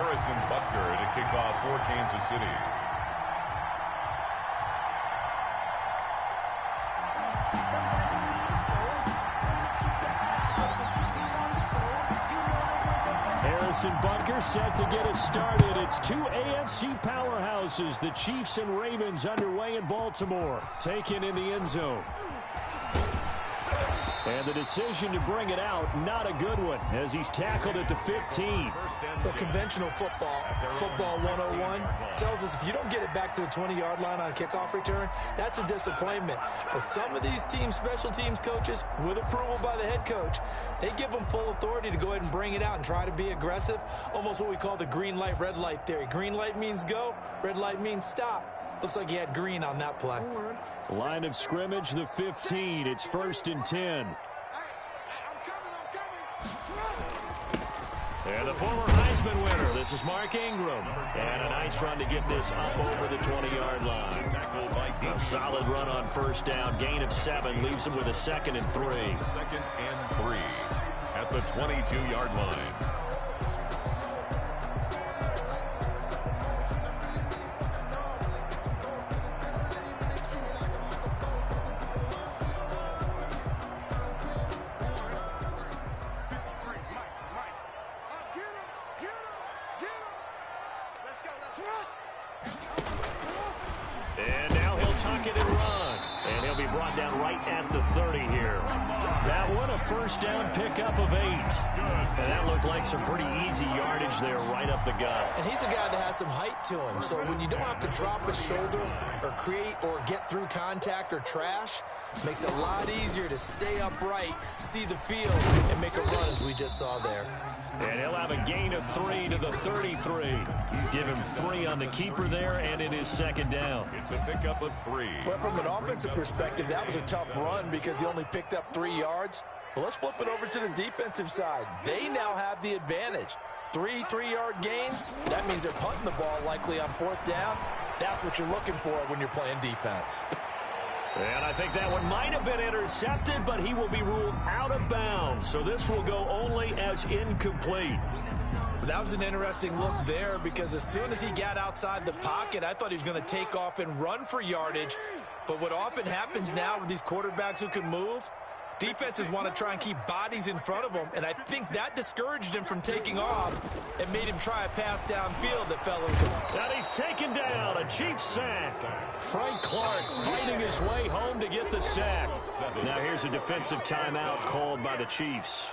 Harrison Butker to kick off for Kansas City. Harrison Butker set to get us started. It's two AFC powerhouses, the Chiefs and Ravens, underway in Baltimore. Taken in the end zone. And the decision to bring it out, not a good one, as he's tackled at the 15. Well, conventional football 101, tells us if you don't get it back to the 20-yard line on a kickoff return, that's a disappointment. But some of these teams, special teams coaches, with approval by the head coach, they give them full authority to go ahead and bring it out and try to be aggressive, almost what we call the green light, red light theory. Green light means go, red light means stop. Looks like he had green on that play. Line of scrimmage, the 15. It's 1st and 10. And the former Heisman winner, this is Mark Ingram. And a nice run to get this up over the 20-yard line. A solid run on first down. Gain of 7 leaves him with a 2nd and 3. 2nd and 3 at the 22-yard line. And now he'll tuck it and run. And he'll be brought down right at the 30 here. That one, a first down pickup of 8. And that looked like some pretty easy yardage there right up the gut. And he's a guy that has some height to him. So when you don't have to drop a shoulder or create or get through contact or trash, makes it a lot easier to stay upright, see the field, and make a run as we just saw there. And he'll have a gain of 3 to the 33. Give him 3 on the keeper there, and it is 2nd down. It's a pickup of 3. Well, from an offensive perspective, that was a tough run because he only picked up 3 yards. Well, let's flip it over to the defensive side. They now have the advantage. 3 3-yard gains, that means they're punting the ball likely on 4th down. That's what you're looking for when you're playing defense. And I think that one might have been intercepted, but he will be ruled out of bounds. So this will go only as incomplete. That was an interesting look there because as soon as he got outside the pocket, I thought he was going to take off and run for yardage. But what often happens now with these quarterbacks who can move, defenses want to try and keep bodies in front of them, and I think that discouraged him from taking off and made him try a pass downfield that fell incomplete. And he's taken down, a Chiefs sack. Frank Clark fighting his way home to get the sack. Now here's a defensive timeout called by the Chiefs.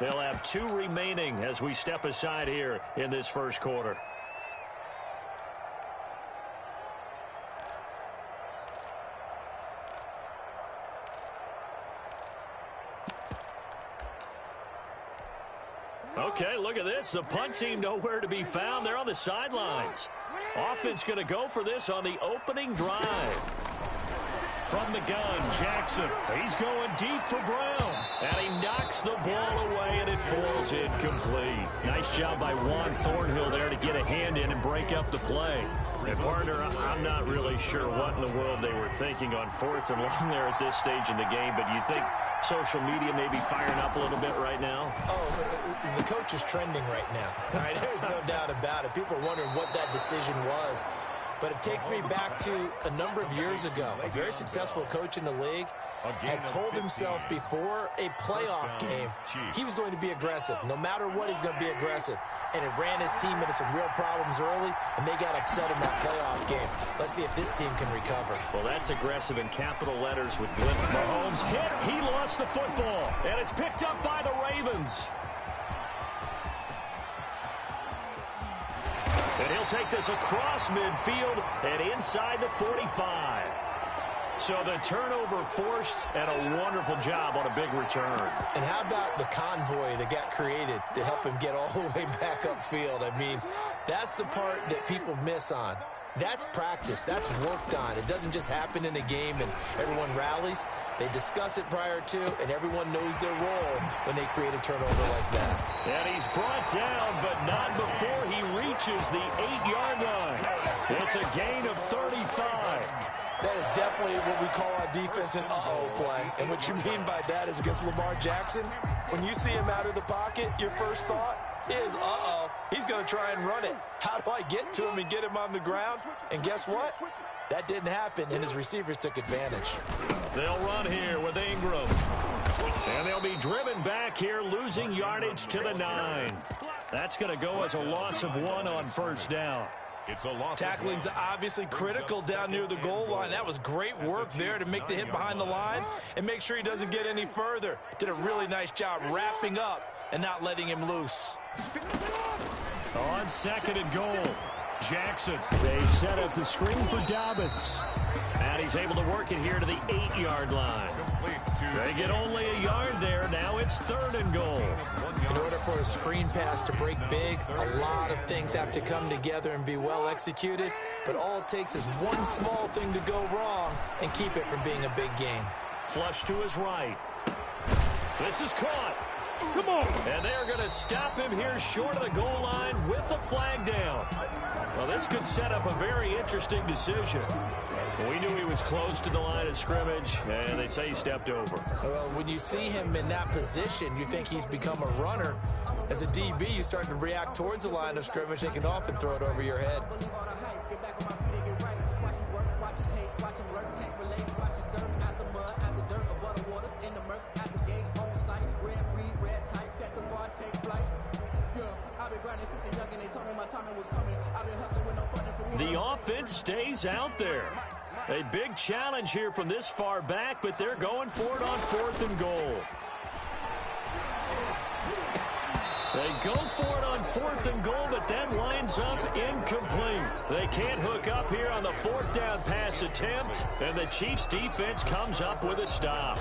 They'll have 2 remaining as we step aside here in this first quarter. Okay, look at this. The punt team nowhere to be found. They're on the sidelines. Offense going to go for this on the opening drive. From the gun, Jackson. He's going deep for Brown. And he knocks the ball away, and it falls incomplete. Nice job by Juan Thornhill there to get a hand in and break up the play. And, partner, I'm not really sure what in the world they were thinking on 4th and long there at this stage in the game, but do you think social media may be firing up a little bit right now? Oh, the coach is trending right now. All right, there's no doubt about it. People are wondering what that decision was. But it takes me back to a number of years ago. A very successful coach in the league had told himself before a playoff game he was going to be aggressive. No matter what, he's going to be aggressive. And it ran his team into some real problems early, and they got upset in that playoff game. Let's see if this team can recover. Well, that's aggressive in capital letters with Glenn. Mahomes hit. He lost the football. And it's picked up by the Ravens. And he'll take this across midfield and inside the 45. So the turnover forced and a wonderful job on a big return. And how about the convoy that got created to help him get all the way back upfield? I mean, that's the part that people miss on. That's practice. That's worked on. It doesn't just happen in a game and everyone rallies. They discuss it prior to, and everyone knows their role when they create a turnover like that. And he's brought down, but not before he reaches the 8-yard line. It's a gain of 35. That is definitely what we call a defense an uh-oh play. And what you mean by that is against Lamar Jackson, when you see him out of the pocket, your first thought, is, he's going to try and run it. How do I get to him and get him on the ground? And guess what? That didn't happen, and his receivers took advantage. They'll run here with Ingram. And they'll be driven back here, losing yardage to the 9. That's going to go as a loss of 1 on first down. It's a loss. Tackling's obviously critical down near the goal line. That was great work there to make the hit behind the line and make sure he doesn't get any further. Did a really nice job wrapping up and not letting him loose. On 2nd and goal, Jackson. They set up the screen for Dobbins. And he's able to work it here to the 8-yard line. They get only a yard there. Now it's 3rd and goal. In order for a screen pass to break big, a lot of things have to come together and be well executed. But all it takes is one small thing to go wrong and keep it from being a big game. Flush to his right. This is caught. Come on. And they're going to stop him here short of the goal line with a flag down. Well, this could set up a very interesting decision. We knew he was close to the line of scrimmage, and they say he stepped over. Well, when you see him in that position, you think he's become a runner. As a DB, you start to react towards the line of scrimmage. They can often throw it over your head. The offense stays out there. A big challenge here from this far back, but they're going for it on 4th and goal. They go for it on 4th and goal, but that winds up incomplete. They can't hook up here on the 4th down pass attempt, and the Chiefs defense comes up with a stop.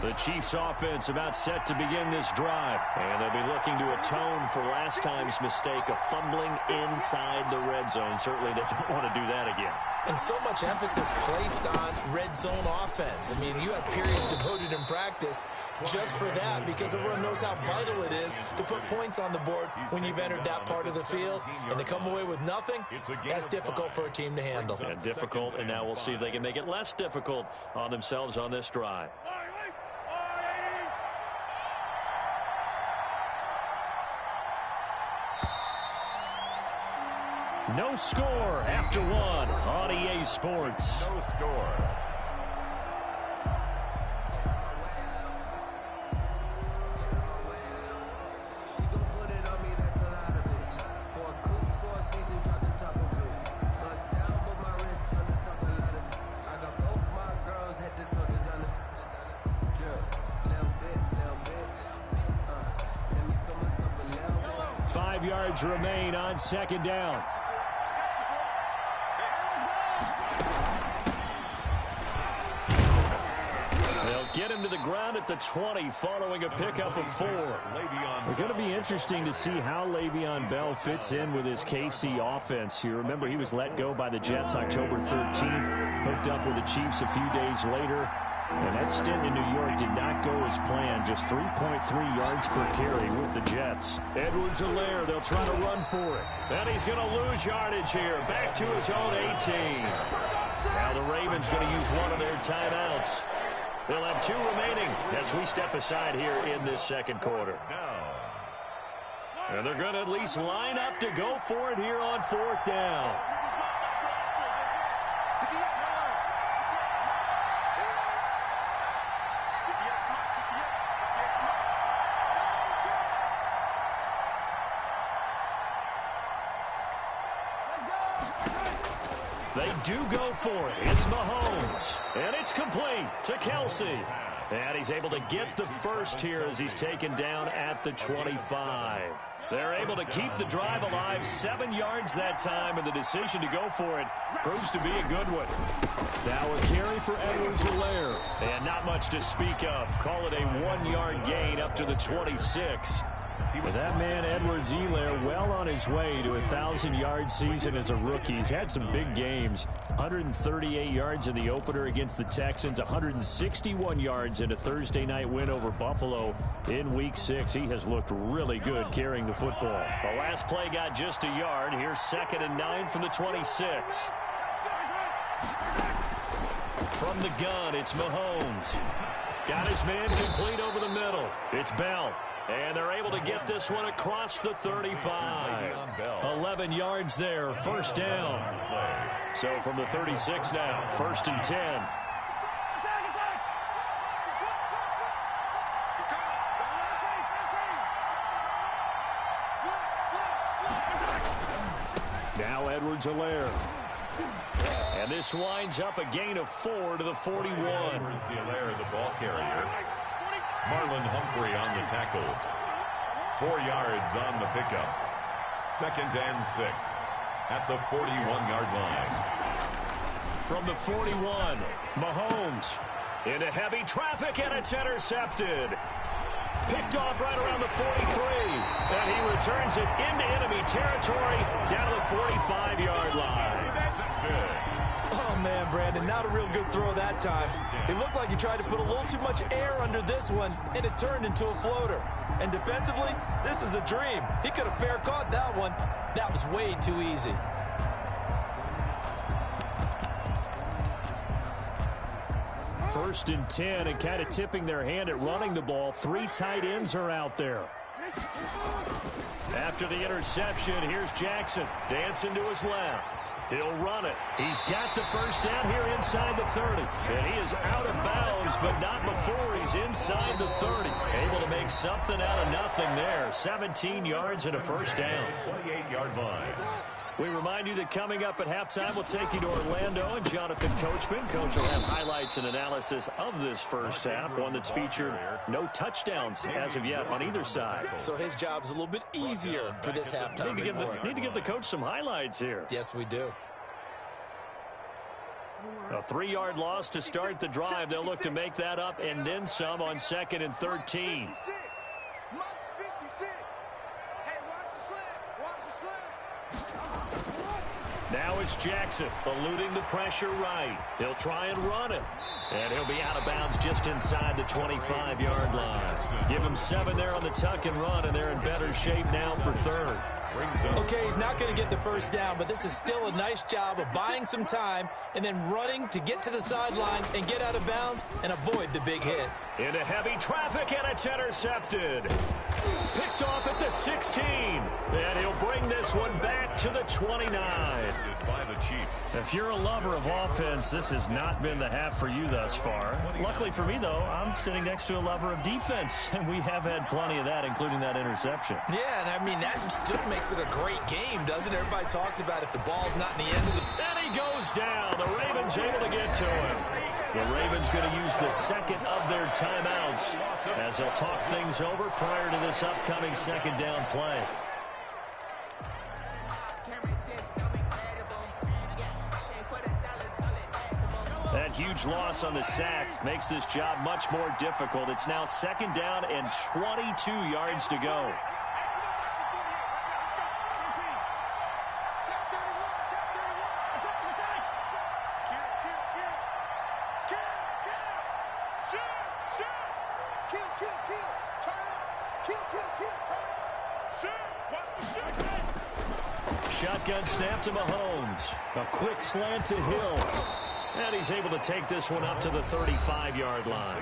The Chiefs offense about set to begin this drive. And they'll be looking to atone for last time's mistake of fumbling inside the red zone. Certainly they don't want to do that again. And so much emphasis placed on red zone offense. I mean, you have periods devoted in practice just for that because everyone knows how vital it is to put points on the board when you've entered that part of the field. And to come away with nothing, that's difficult for a team to handle. Yeah, difficult, and now we'll see if they can make it less difficult on themselves on this drive. No score after 1 on EA Sports. No score. Five yards remain on 2nd down. Get him to the ground at the 20 following a pickup of 4. It's going to be interesting to see how Le'Veon Bell fits in with his KC offense here. Remember, he was let go by the Jets October 13th, hooked up with the Chiefs a few days later. And that stint in New York did not go as planned. Just 3.3 yards per carry with the Jets. Edwards-Helaire, they'll try to run for it. And he's going to lose yardage here. Back to his own 18. Now the Ravens going to use one of their timeouts. They'll have 2 remaining as we step aside here in this 2nd quarter. And they're going to at least line up to go for it here on 4th down. They do go for it. It's Mahomes. And it's complete to Kelsey. And he's able to get the first here as he's taken down at the 25. They're able to keep the drive alive. 7 yards that time, and the decision to go for it proves to be a good one. Now a carry for Edwards-Helaire. And not much to speak of. Call it a 1-yard gain up to the 26. With that man, Edwards-Helaire, well on his way to a 1,000-yard season as a rookie. He's had some big games. 138 yards in the opener against the Texans, 161 yards in a Thursday night win over Buffalo in Week 6. He has looked really good carrying the football. The last play got just a yard. Here's 2nd and 9 from the 26. From the gun, it's Mahomes. Got his man complete over the middle. It's Bell. And they're able to get this one across the 35. 11 yards there, first down. So from the 36 now, 1st and 10. Now Edwards-Helaire. And this winds up a gain of 4 to the 41. Edwards-Helaire, the ball carrier. Marlon Humphrey on the tackle. 4 yards on the pickup. 2nd and 6 at the 41-yard line. From the 41, Mahomes into heavy traffic, and it's intercepted. Picked off right around the 43, and he returns it into enemy territory down to the 45-yard line. Oh, man, Brandon, not a real good throw that time. It looked like he tried to put a little too much air under this one, and it turned into a floater. And defensively, this is a dream. He could have fair caught that one. That was way too easy. First and 10, and kind of tipping their hand at running the ball. 3 tight ends are out there. After the interception, here's Jackson. Dancing to his left. He'll run it. He's got the first down here inside the 30. And he is out of bounds, but not before he's inside the 30. Able to make something out of nothing there. 17 yards and a first down. 28-yard line. We remind you that coming up at halftime, we'll take you to Orlando and Jonathan Coachman. Coach will have highlights and analysis of this first half, one that's featured no touchdowns as of yet on either side. So his job's a little bit easier for this halftime. Need to give the coach some highlights here. Yes, we do. A 3-yard loss to start the drive. They'll look to make that up and then some on 2nd and 13. Now it's Jackson eluding the pressure right. He'll try and run it. And he'll be out of bounds just inside the 25-yard line. Give him 7 there on the tuck and run, and they're in better shape now for 3rd. Okay, he's not going to get the first down, but this is still a nice job of buying some time and then running to get to the sideline and get out of bounds and avoid the big hit. Into heavy traffic, and it's intercepted. Picked off at the 16. And he'll bring this one back to the 29. By the Chiefs. If you're a lover of offense, this has not been the half for you thus far. Luckily for me, though, I'm sitting next to a lover of defense, and we have had plenty of that, including that interception. Yeah, and I mean, that still makes it a great game, doesn't it? Everybody talks about if the ball's not in the end zone. And he goes down. The Ravens able to get to him. The Ravens going to use the 2nd of their timeouts as they'll talk things over prior to this upcoming 2nd down play. That huge loss on the sack makes this job much more difficult. It's now 2nd down and 22 yards to go. Shotgun snap to Mahomes. A quick slant to Hill. And he's able to take this one up to the 35-yard line.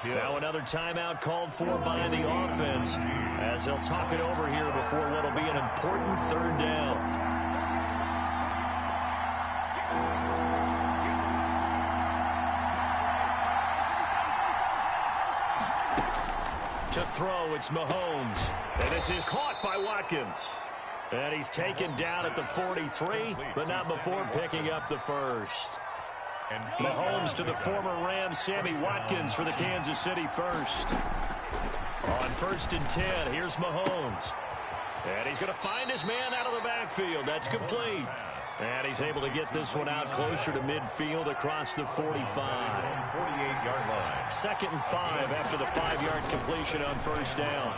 Now another timeout called for by the offense as they'll talk it over here before what will be an important 3rd down. To throw, it's Mahomes. And this is caught by Watkins. And he's taken down at the 43, but not before picking up the first. Mahomes to the former Rams, Sammy Watkins for the Kansas City first. On 1st and 10, here's Mahomes. And he's going to find his man out of the backfield. That's complete. And he's able to get this one out closer to midfield across the 45. 48-yard line. 2nd and 5 after the 5-yard completion on 1st down.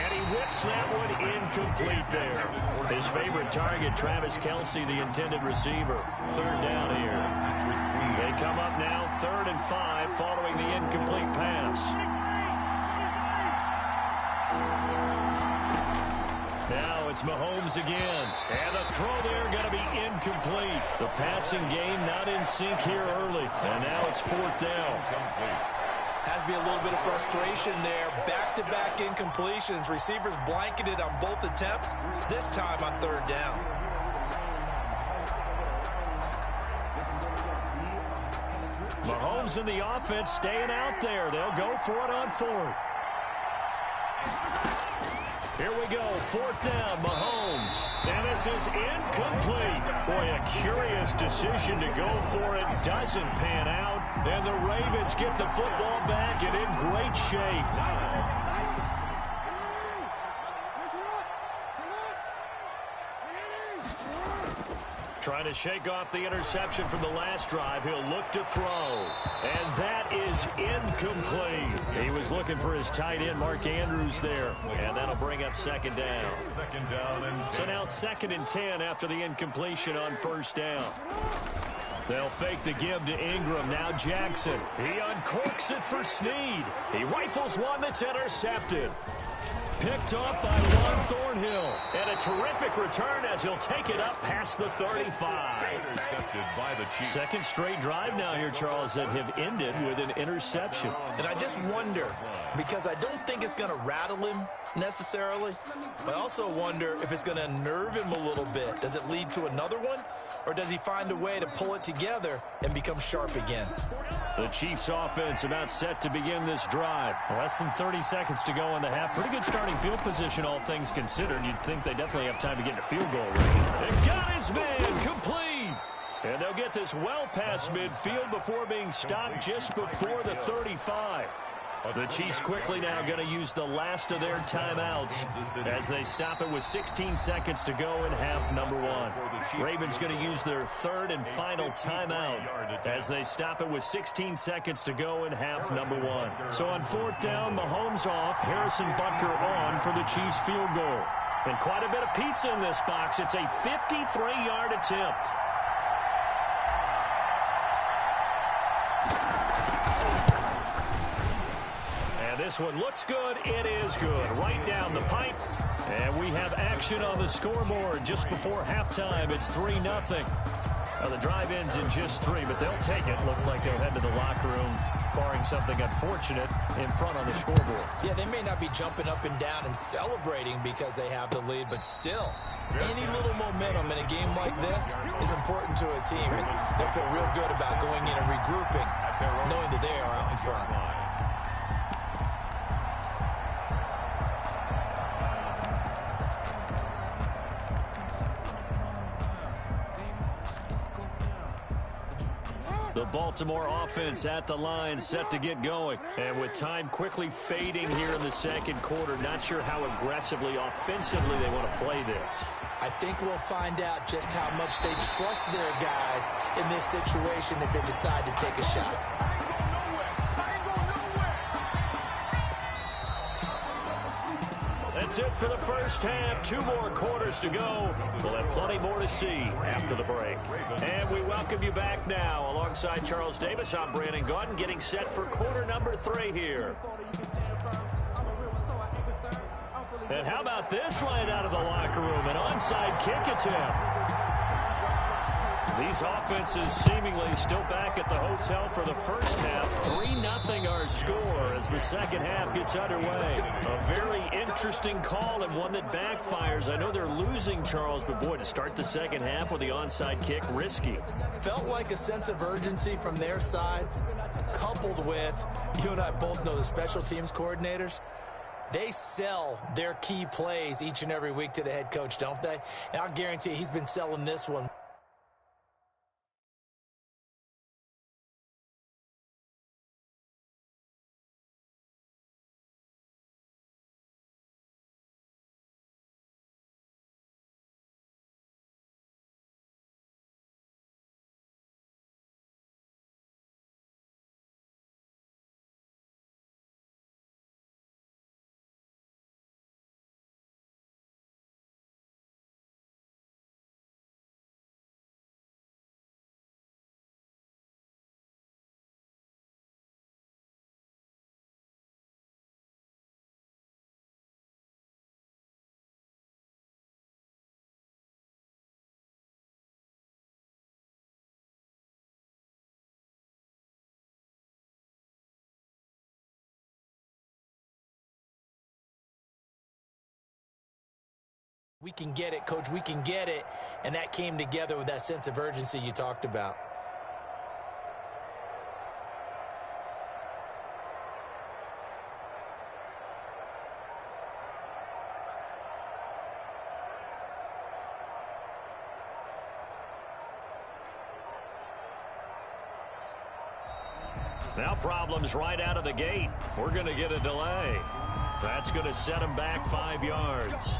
And he whips that one incomplete there. His favorite target, Travis Kelce, the intended receiver. Third down here. They come up now, 3rd and 5, following the incomplete pass. Now it's Mahomes again. And the throw there going to be incomplete. The passing game not in sync here early. And now it's 4th down. Has to be a little bit of frustration there. Back-to-back incompletions. Receivers blanketed on both attempts, this time on 3rd down. Mahomes and the offense staying out there. They'll go for it on 4th. Here we go, 4th down, Mahomes. And this is incomplete. Boy, a curious decision to go for it. Doesn't pan out. And the Ravens get the football back and in great shape. Trying to shake off the interception from the last drive. He'll look to throw. And that is incomplete. He was looking for his tight end, Mark Andrews, there. And that'll bring up 2nd down. 2nd down and 10. So now 2nd and 10 after the incompletion on 1st down. They'll fake the give to Ingram. Now Jackson. He uncorks it for Snead. He rifles one that's intercepted. Picked up by Juan Thornhill. And a terrific return as he'll take it up past the 35. Intercepted by the Chiefs. 2nd straight drive now here, Charles, that have ended with an interception. And I just wonder, because I don't think it's going to rattle him necessarily, but I also wonder if it's going to unnerve him a little bit. Does it lead to another one? Or does he find a way to pull it together and become sharp again? The Chiefs offense about set to begin this drive. Less than 30 seconds to go in the half. Pretty good starting field position, all things considered. You'd think they definitely have time to get to field goal range. They've got his man complete. And they'll get this well past midfield before being stopped just before the 35. The Chiefs quickly now going to use the last of their timeouts as they stop it with 16 seconds to go in half number 1. Ravens going to use their 3rd and final timeout as they stop it with 16 seconds to go in half number 1. So on 4th down, Mahomes off, Harrison Butker on for the Chiefs field goal. And quite a bit of pizza in this box. It's a 53-yard attempt. This one looks good. It is good. Right down the pipe. And we have action on the scoreboard just before halftime. It's 3-0. The drive ends in just 3, but they'll take it. Looks like they'll head to the locker room, barring something unfortunate, in front on the scoreboard. Yeah, they may not be jumping up and down and celebrating because they have the lead, but still, any little momentum in a game like this is important to a team. And they'll feel real good about going in and regrouping, knowing that they are out in front. The Baltimore offense at the line, set to get going. And with time quickly fading here in the 2nd quarter, not sure how aggressively, offensively they want to play this. I think we'll find out just how much they trust their guys in this situation if they decide to take a shot. That's it for the first half. 2 more quarters to go. We'll have plenty more to see after the break. And we welcome you back now. Alongside Charles Davis, I'm Brandon Gaudin, getting set for quarter number 3 here. And how about this line out of the locker room? An onside kick attempt. These offenses seemingly still back at the hotel for the first half. 3-0 our score as the 2nd half gets underway. A very interesting call and one that backfires. I know they're losing, Charles, but boy, to start the 2nd half with the onside kick, risky. Felt like a sense of urgency from their side, coupled with, you and I both know the special teams coordinators. They sell their key plays each and every week to the head coach, don't they? And I'll guarantee he's been selling this one. We can get it, Coach. We can get it. And that came together with that sense of urgency you talked about. Now problems right out of the gate. We're going to get a delay. That's going to set him back 5 yards.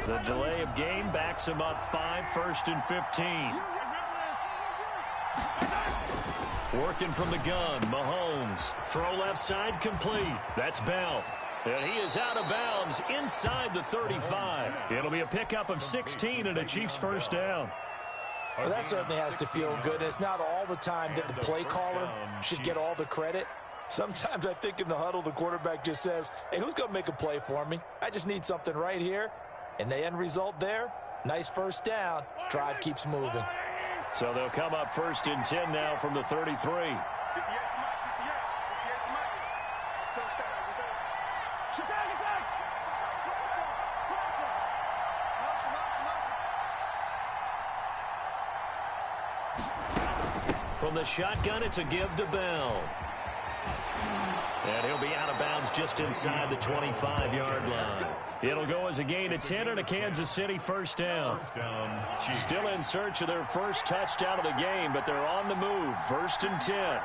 The delay of game backs him up 5, 1st and 15. Working from the gun, Mahomes. Throw left side complete. That's Bell. And he is out of bounds inside the 35. It'll be a pickup of 16 and a Chiefs first down. Well, that certainly has to feel good. And it's not all the time that the play caller should get all the credit. Sometimes I think in the huddle, the quarterback just says, hey, who's going to make a play for me? I just need something right here. And the end result there, nice first down. Drive keeps moving. So they'll come up 1st and 10 now from the 33. From the shotgun, it's a give to Bell. And he'll be out of bounds just inside the 25-yard line. It'll go as a gain of 10 and a Kansas City first down. Still in search of their first touchdown of the game, but they're on the move. 1st and 10.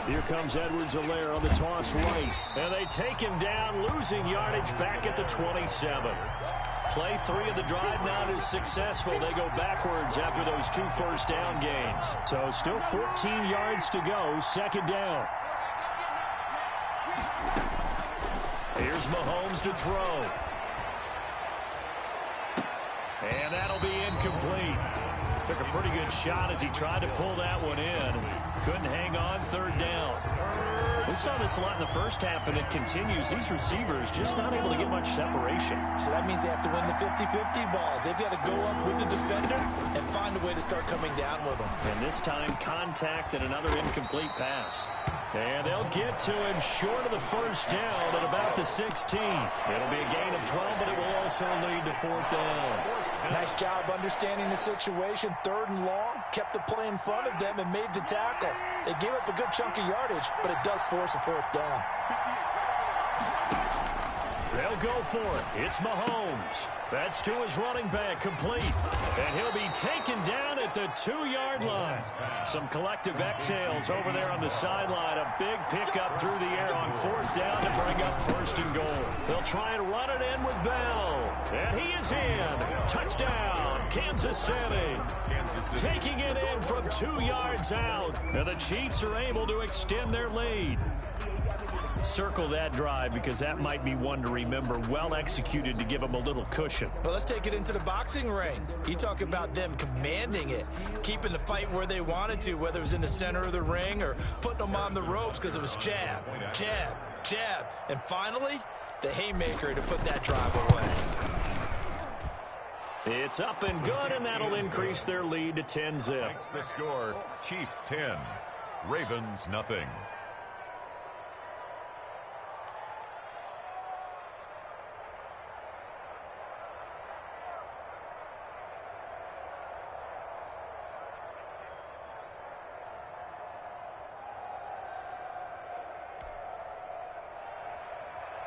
Here comes Edwards-Helaire on the toss right. And they take him down, losing yardage back at the 27. Play 3 of the drive not as successful. They go backwards after those 2 first down gains. So still 14 yards to go. 2nd down. Here's Mahomes to throw. And that'll be incomplete. Took a pretty good shot as he tried to pull that one in. Couldn't hang on. 3rd down. We saw this a lot in the first half, and it continues. These receivers just not able to get much separation. So that means they have to win the 50-50 balls. They've got to go up with the defender and find a way to start coming down with them. And this time, contact and another incomplete pass. And they'll get to him short of the first down at about the 16. It'll be a gain of 12, but it will also lead to 4th down. Nice job understanding the situation. 3rd and long, kept the play in front of them and made the tackle. They gave up a good chunk of yardage, but it does force a 4th down. They'll go for it. It's Mahomes. That's to his running back, complete. And he'll be taken down at the 2-yard line. Some collective exhales over there on the sideline. A big pickup through the air on 4th down to bring up 1st and goal. They'll try and run it in with Bell. And he is in. Touchdown, Kansas City. Taking it in from 2 yards out. And the Chiefs are able to extend their lead. Circle that drive because that might be one to remember. Well executed to give them a little cushion. Well, let's take it into the boxing ring. You talk about them commanding it, keeping the fight where they wanted to, whether it was in the center of the ring or putting them on the ropes because it was jab, jab, jab. And finally, the haymaker to put that drive away. It's up and good, and that'll increase their lead to 10-zip. Makes the score, Chiefs 10, Ravens nothing.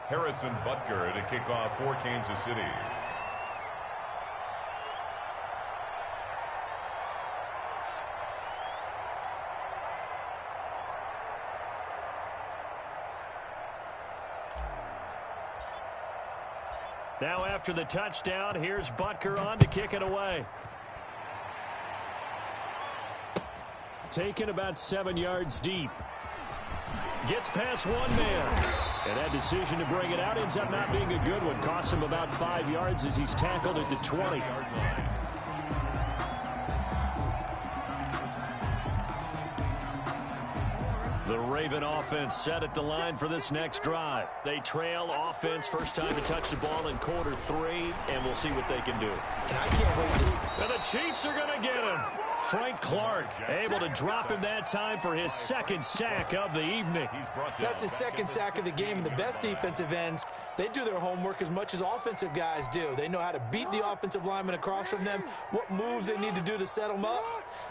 Harrison Butker to kick off for Kansas City. Now after the touchdown, here's Butker on to kick it away. Taken about 7 yards deep. Gets past one man. And that decision to bring it out ends up not being a good one. Costs him about 5 yards as he's tackled at the 20. The Raven offense set at the line for this next drive. They trail offense, first time to touch the ball in quarter 3, and we'll see what they can do. And I can't wait to see. And the Chiefs are going to get him. Frank Clark able to drop him that time for his 2nd sack of the evening. That's his 2nd sack of the game. And the best defensive ends, they do their homework as much as offensive guys do. They know how to beat the offensive lineman across from them, what moves they need to do to set them up.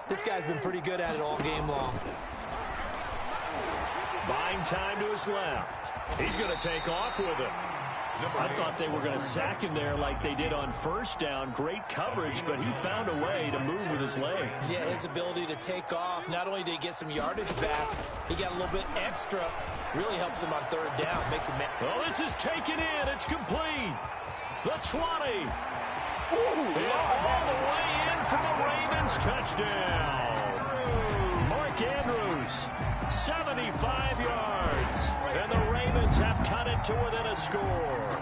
This guy's been pretty good at it all game long. Buying time to his left. He's going to take off with it. I thought they were going to sack him there like they did on first down. Great coverage, but he found a way to move with his legs. Yeah, his ability to take off. Not only did he get some yardage back, he got a little bit extra. Really helps him on 3rd down. Makes him. Oh, this is taken in. It's complete. The 20. And all the way in for the Ravens touchdown. Mark Andrews, 75 yards. And the Ravens have cut it to within a score.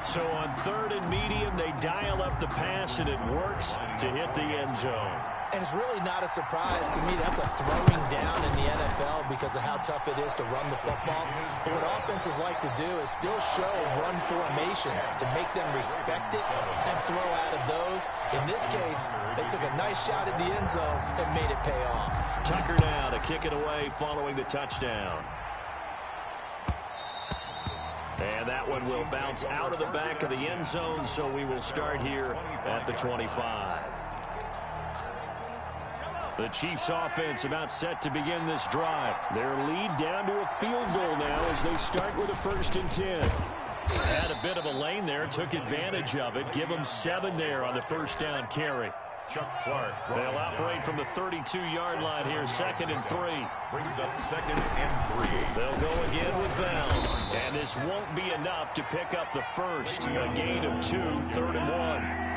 So on 3rd and medium, they dial up the pass, and it works to hit the end zone. And it's really not a surprise to me. That's a throwing down in the NFL because of how tough it is to run the football. But what offenses like to do is still show run formations to make them respect it and throw out of those. In this case, they took a nice shot at the end zone and made it pay off. Tucker now to kick it away following the touchdown. And that one will bounce out of the back of the end zone, so we will start here at the 25. The Chiefs offense about set to begin this drive. Their lead down to a field goal now as they start with a 1st and 10. Had a bit of a lane there, took advantage of it. Give them 7 there on the 1st down carry. Chuck Clark. They'll operate from the 32-yard line here, 2nd and 3. Brings up 2nd and 3. They'll go again with Bell. And this won't be enough to pick up the first. A gain of 2, 3rd and 1.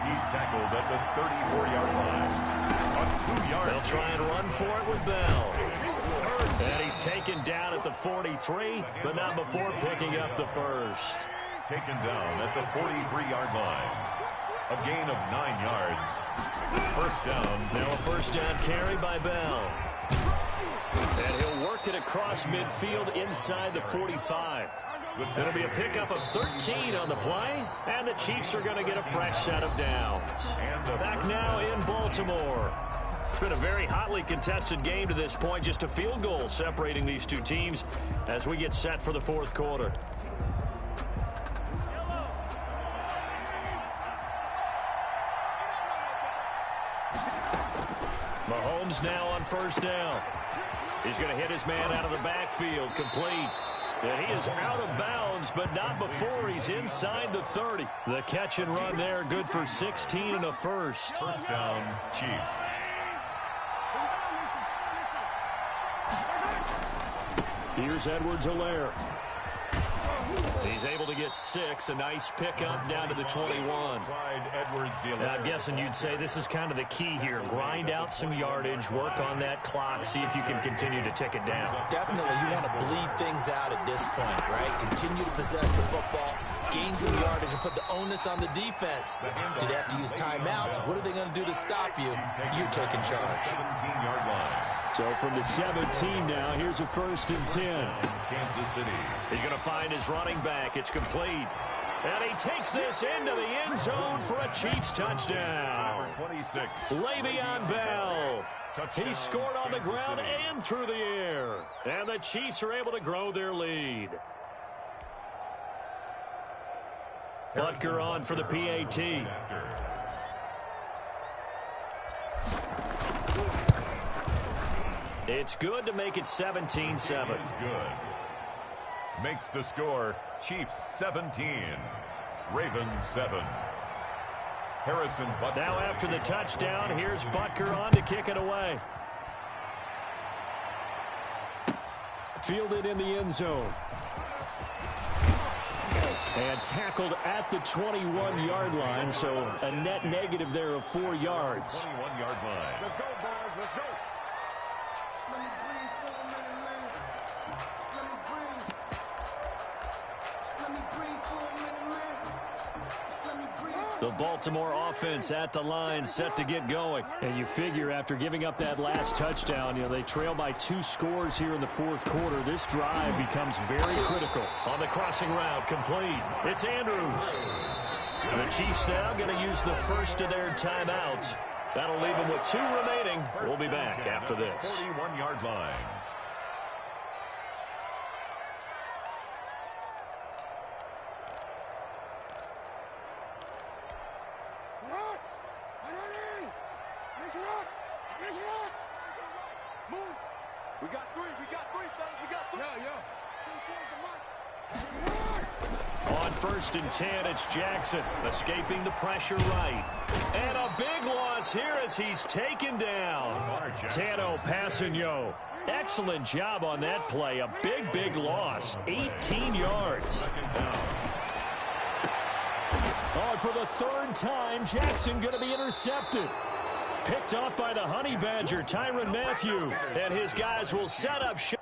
He's tackled at the 34-yard line. A 2-yard. They'll try and run for it with Bell. And he's taken down at the 43, but not before picking up the first. Taken down at the 43-yard line. A gain of 9 yards. 1st down. Now a 1st down carry by Bell. And he'll work it across midfield inside the 45. It'll be a pickup of 13 on the play, and the Chiefs are going to get a fresh set of downs. Back now in Baltimore. It's been a very hotly contested game to this point, just a field goal separating these two teams as we get set for the 4th quarter. Mahomes now on 1st down. He's going to hit his man out of the backfield, complete. And he is out of bounds, but not before he's inside the 30. The catch and run there, good for 16 and a first. 1st down, Chiefs. Here's Edwards-Helaire. He's able to get 6. A nice pickup down to the 21. I'm guessing you'd say this is kind of the key here. Grind out some yardage, work on that clock, see if you can continue to tick it down. Definitely, you want to bleed things out at this point, right? Continue to possess the football, gain some yardage, and put the onus on the defense. Do they have to use timeouts? What are they going to do to stop you? You're taking charge. 17-yard line. So from the 17 now, here's a 1st and 10. Kansas City. He's going to find his running back. It's complete. And he takes this into the end zone for a Chiefs touchdown. Number 26. Le'Veon Bell. He scored on the ground and through the air. And the Chiefs are able to grow their lead. Butker on for the PAT. It's good to make it 17-7. Good. Makes the score Chiefs 17, Ravens 7. Harrison Butker. Now after the touchdown, here's Butker on to kick it away. Fielded in the end zone. And tackled at the 21-yard line, so a net negative there of 4 yards. 21-yard line. Let's go, boys. Let's go. The Baltimore offense at the line, set to get going. And you figure after giving up that last touchdown, they trail by 2 scores here in the 4th quarter. This drive becomes very critical. On the crossing route, complete. It's Andrews. The Chiefs now going to use the first of their timeouts. That'll leave them with 2 remaining. We'll be back after this. 41-yard line. On 1st and 10, it's Jackson escaping the pressure right. And a big loss here as he's taken down. Tano Passanio. Excellent job on that play. A big loss. 18 yards. Oh, for the 3rd time, Jackson going to be intercepted. Picked off by the Honey Badger, Tyrann Mathieu. And his guys will set up shot.